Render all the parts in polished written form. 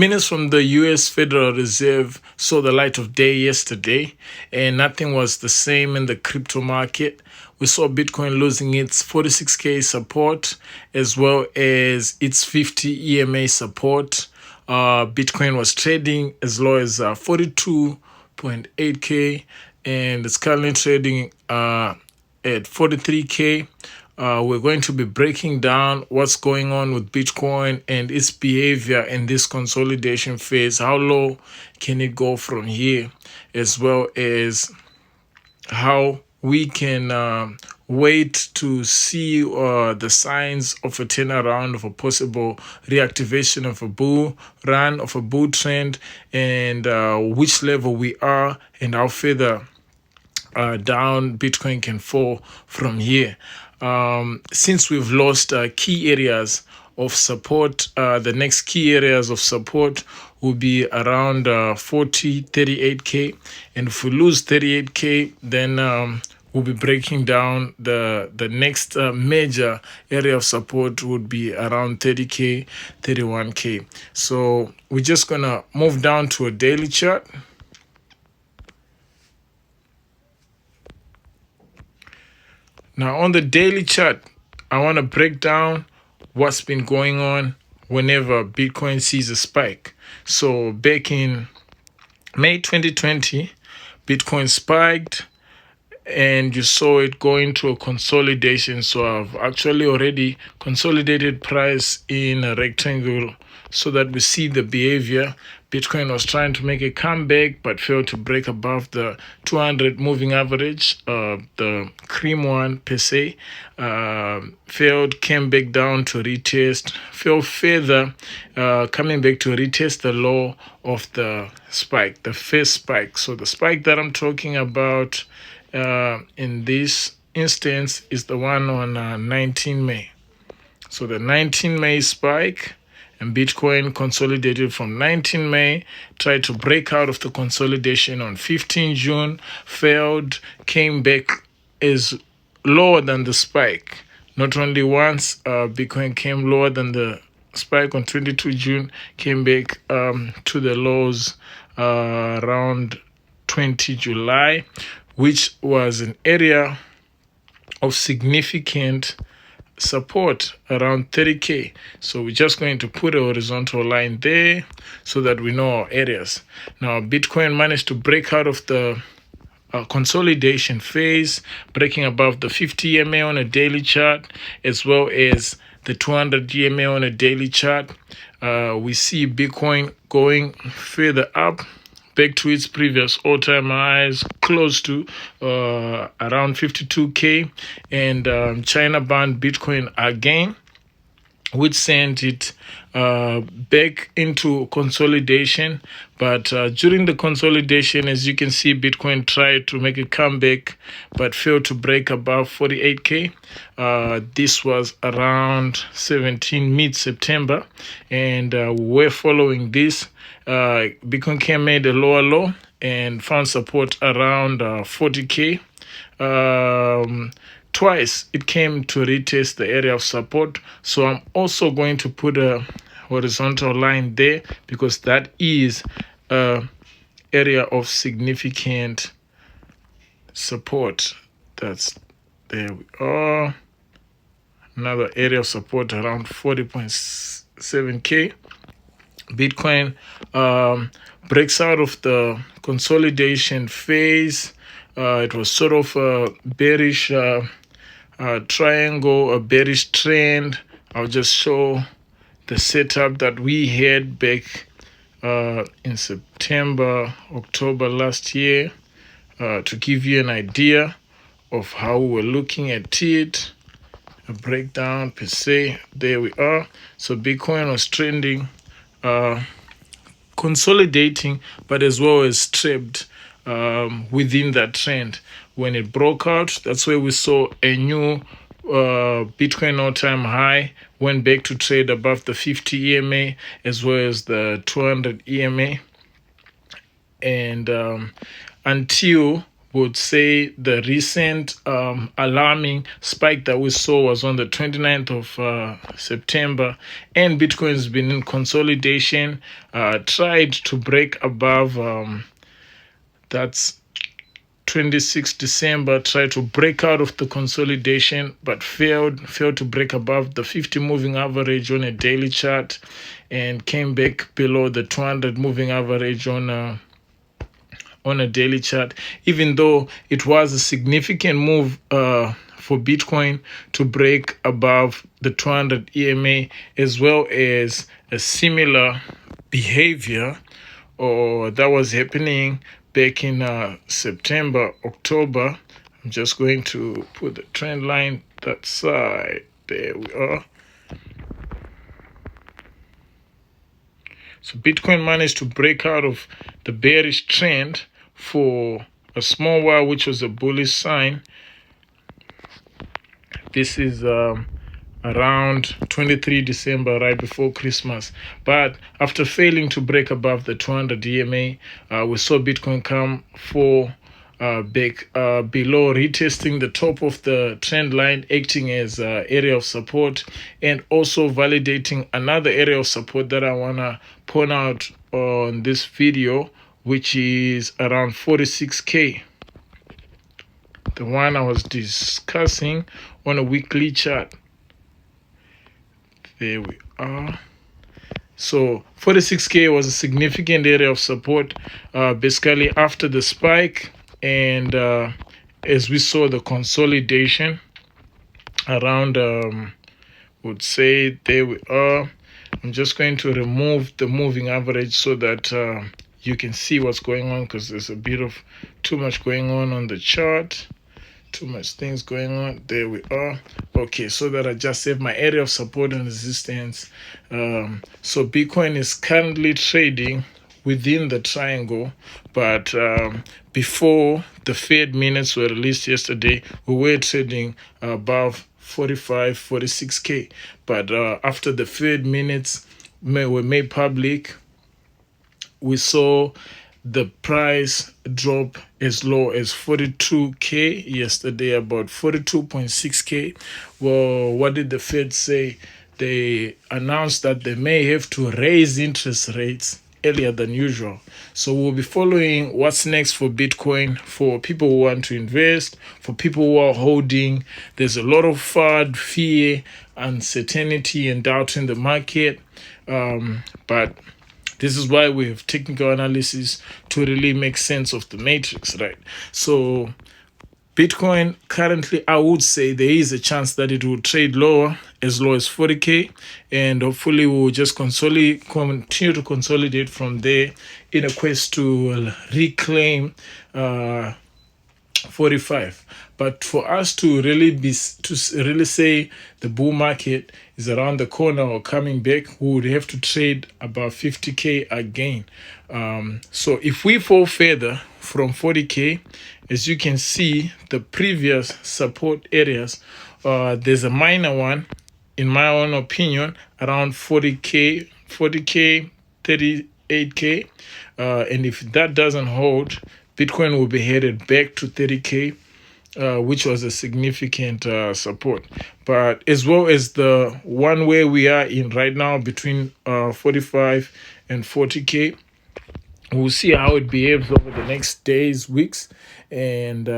Minutes from the US Federal Reserve saw the light of day yesterday, and nothing was the same in the crypto market. We saw Bitcoin losing its 46K support as well as its 50 EMA support. Bitcoin was trading as low as 42.8K, and it's currently trading at 43K. We're going to be breaking down what's going on with Bitcoin and its behavior in this consolidation phase. How low can it go from here, as well as how we can wait to see the signs of a turnaround, of a possible reactivation of a bull run, of a bull trend, and which level we are and how further down Bitcoin can fall from here. Since we've lost key areas of support, the next key areas of support will be around 38K. And if we lose 38K, then we'll be breaking down the next major area of support would be around 30K, 31K. So we're just going to move down to a daily chart. Now, on the daily chart, I want to break down what's been going on whenever Bitcoin sees a spike. So back in May 2020, Bitcoin spiked and you saw it going to a consolidation. So I've actually already consolidated price in a rectangle so that we see the behavior. Bitcoin was trying to make a comeback but failed to break above the 200 moving average, the cream one per se. Failed, came back down to retest, fell further, coming back to retest the low of the spike, the first spike. So the spike that I'm talking about in this instance is the one on 19 May. So the 19 May spike, and Bitcoin consolidated from 19 May, tried to break out of the consolidation on 15 June, failed, came back as lower than the spike. Not only once, Bitcoin came lower than the spike on 22 June, came back to the lows around 20 July, which was an area of significant support around 30K. So we're just going to put a horizontal line there so that we know our areas. Now, Bitcoin managed to break out of the consolidation phase, breaking above the 50 EMA on a daily chart, as well as the 200 EMA on a daily chart. We see Bitcoin going further up, back to its previous all-time highs, close to around 52K, and China banned Bitcoin again, which sent it back into consolidation. But during the consolidation, as you can see, Bitcoin tried to make a comeback but failed to break above 48K. This was around mid-September, and we're following this. Bitcoin made a lower low and found support around 40K. Twice it came to retest the area of support. So I'm also going to put a horizontal line there because that is an area of significant support. There we are. Another area of support around 40.7K. Bitcoin breaks out of the consolidation phase. It was sort of a bearish triangle, a bearish trend. I'll just show the setup that we had back in September, October last year to give you an idea of how we were looking at it. A breakdown per se. There we are. So Bitcoin was trending, consolidating, but as well as trapped within that trend. When it broke out, that's where we saw a new Bitcoin all-time high, went back to trade above the 50 EMA as well as the 200 EMA. And until would say the recent alarming spike that we saw was on the 29th of September, and Bitcoin has been in consolidation, tried to break above, that's 26 December, tried to break out of the consolidation but failed to break above the 50 moving average on a daily chart, and came back below the 200 moving average on a daily chart, even though it was a significant move for Bitcoin to break above the 200 EMA, as well as a similar behavior that was happening back in September, October. I'm just going to put the trend line that side. There we are. So Bitcoin managed to break out of the bearish trend for a small while, which was a bullish sign. This is around 23 December, right before Christmas. But after failing to break above the 200 EMA, we saw Bitcoin come back below, retesting the top of the trend line, acting as area of support, and also validating another area of support that I want to point out on this video, which is around 46K. The one I was discussing on a weekly chart. There we are. So 46K was a significant area of support, basically after the spike, and as we saw the consolidation around, would say, there we are. I'm just going to remove the moving average so that you can see what's going on, because there's a bit of too much going on the chart. Too much things going on. There we are. Okay, so that I just have my area of support and resistance. So Bitcoin is currently trading within the triangle, but before the Fed minutes were released yesterday, we were trading above 46K. But after the Fed minutes were made public, we saw the price drop as low as 42K yesterday, about 42.6K. Well, what did the Fed say? They announced that they may have to raise interest rates earlier than usual. So we'll be following what's next for Bitcoin, for people who want to invest, for people who are holding. There's a lot of FUD, fear, uncertainty, and doubt in the market. But this is why we have technical analysis to really make sense of the matrix, right? So Bitcoin currently, I would say there is a chance that it will trade lower, as low as 40K, and hopefully we'll just continue to consolidate from there in a quest to reclaim 45. But for us to really say the bull market is around the corner or coming back, we would have to trade about 50K again. So if we fall further from 40K, as you can see, the previous support areas, there's a minor one, in my own opinion, around 40K, 38K. And if that doesn't hold, Bitcoin will be headed back to 30K, which was a significant support. But as well as the one where we are in right now, between 45 and 40K, we'll see how it behaves over the next days, weeks, and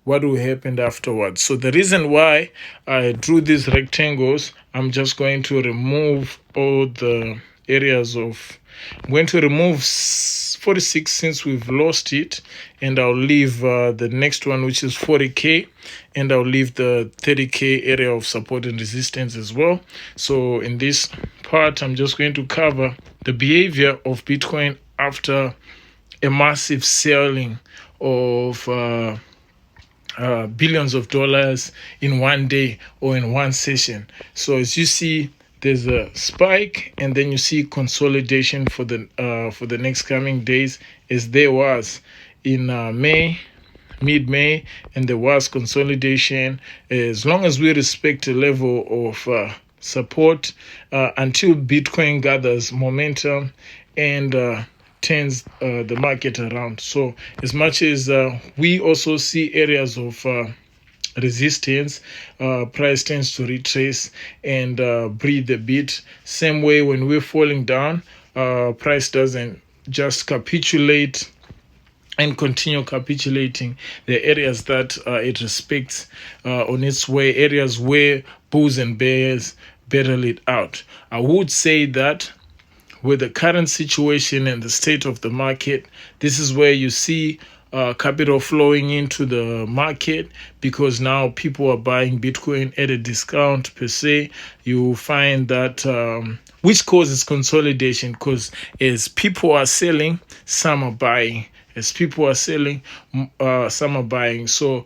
what will happen afterwards. So the reason why I drew these rectangles, I'm just going to remove all the areas of, I'm going to remove 46 since we've lost it, and I'll leave the next one, which is 40K, and I'll leave the 30K area of support and resistance as well. So in this part, I'm just going to cover the behavior of Bitcoin after a massive selling of billions of dollars in one day or in one session. So as you see, there's a spike, and then you see consolidation for the next coming days, as there was in mid-May, and there was consolidation. As long as we respect a level of support until Bitcoin gathers momentum and turns the market around. So as much as we also see areas of resistance, price tends to retrace and breathe a bit. Same way when we're falling down, price doesn't just capitulate and continue capitulating the areas that it respects on its way, areas where bulls and bears battle it out. I would say that with the current situation and the state of the market, this is where you see capital flowing into the market, because now people are buying Bitcoin at a discount per se. You find that which causes consolidation, because as people are selling, some are buying. As people are selling, some are buying. So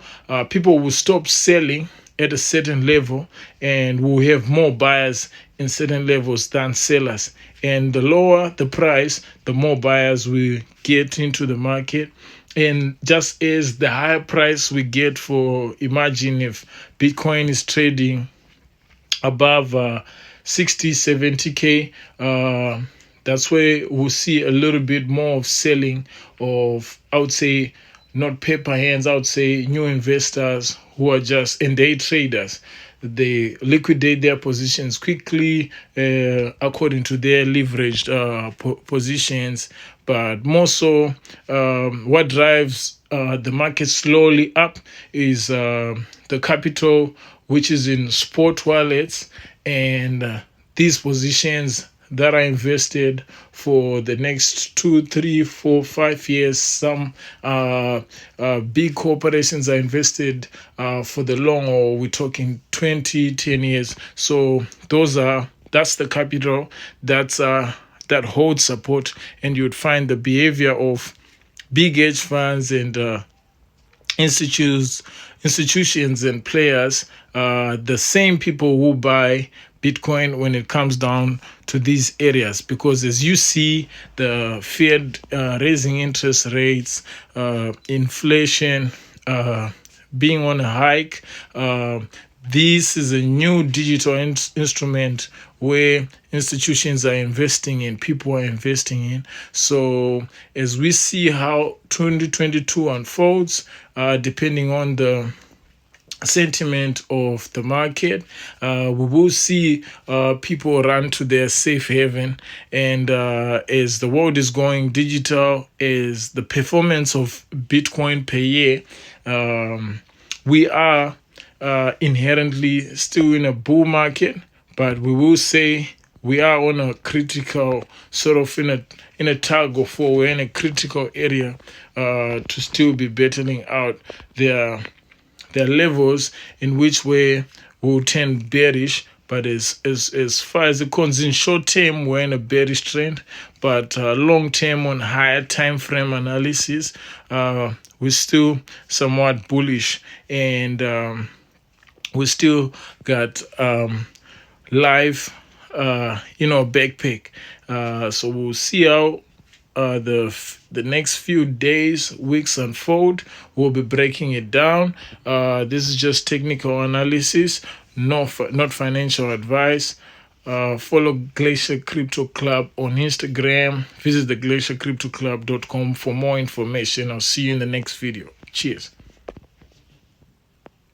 people will stop selling at a certain level and will have more buyers in certain levels than sellers. And the lower the price, the more buyers will get into the market. And just as the higher price we get for, imagine if Bitcoin is trading above 60, 70K, that's where we'll see a little bit more of selling of, I would say, not paper hands, I would say new investors who are just, and day traders. They liquidate their positions quickly according to their leveraged positions. But more so, what drives the market slowly up is the capital which is in spot wallets, and these positions that are invested for the next 2, 3, 4, 5 years. Some big corporations are invested for the long, or we're talking 20, 10 years. So that's the capital that holds support, and you would find the behavior of big hedge funds and institutions and players, the same people who buy Bitcoin when it comes down to these areas. Because as you see, the Fed raising interest rates, inflation being on a hike, this is a new digital instrument where institutions are investing in, people are investing in. So as we see how 2022 unfolds, depending on the sentiment of the market, we will see people run to their safe haven. And as the world is going digital, as the performance of Bitcoin per year, we are inherently still in a bull market, but we will say we are on a critical sort of in a tug of war. We're in a critical area to still be battling out their levels in which way will turn bearish. But as far as it concerns short term, we're in a bearish trend. But long term, on higher time frame analysis, we're still somewhat bullish, and we still got live backpack. So we'll see how the next few days, weeks unfold. We'll be breaking it down. This is just technical analysis, not financial advice. Follow Glacier Crypto Club on Instagram. Visit the glaciercryptoclub.com for more information. I'll see you in the next video. Cheers.